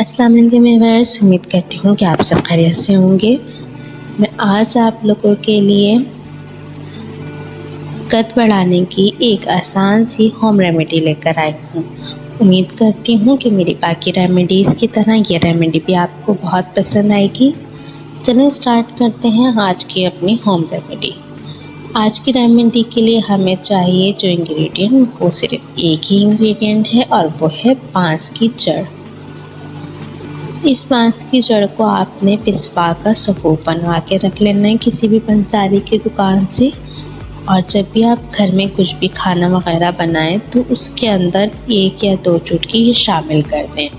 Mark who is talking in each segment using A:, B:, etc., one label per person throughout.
A: अस्सलाम वालेकुम व्यूअर्स, उम्मीद करती हूँ कि आप सब खैरियत से होंगे। मैं आज आप लोगों के लिए कद बढ़ाने की एक आसान सी होम रेमेडी लेकर आई हूँ। उम्मीद करती हूँ कि मेरी बाकी रेमेडीज़ की तरह ये रेमेडी भी आपको बहुत पसंद आएगी। चलें स्टार्ट करते हैं आज की अपनी होम रेमेडी। आज की रेमेडी के लिए हमें चाहिए जो इंग्रेडिएंट वो सिर्फ एक ही इंग्रेडिएंट है और वो है बांस की जड़। इस बांस की जड़ को आपने पिसवा कर सफूप बनवा के रख लेना है किसी भी पंसारी की दुकान से। और जब भी आप घर में कुछ भी खाना वगैरह बनाएं तो उसके अंदर 1 या 2 चुटकी ये शामिल कर दें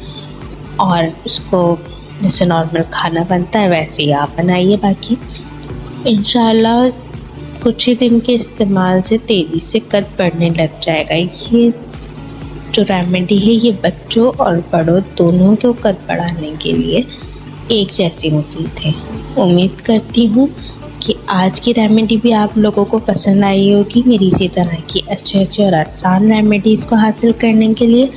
A: और उसको जैसे नॉर्मल खाना बनता है वैसे ही आप बनाइए। बाकी इंशाल्लाह कुछ ही दिन के इस्तेमाल से तेज़ी से कद बढ़ने लग जाएगा। ये जो रेमेडी है ये बच्चों और बड़ों दोनों को कद बढ़ाने के लिए एक जैसी मुफीद है। उम्मीद करती हूँ कि आज की रेमेडी भी आप लोगों को पसंद आई होगी। मेरी इसी तरह की अच्छे और आसान रेमेडीज़ को हासिल करने के लिए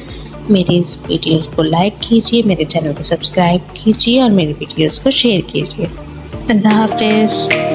A: मेरी इस वीडियो को लाइक कीजिए, मेरे चैनल को सब्सक्राइब कीजिए और मेरी वीडियोज़ को शेयर कीजिए। अल्लाह हाफ़िज़।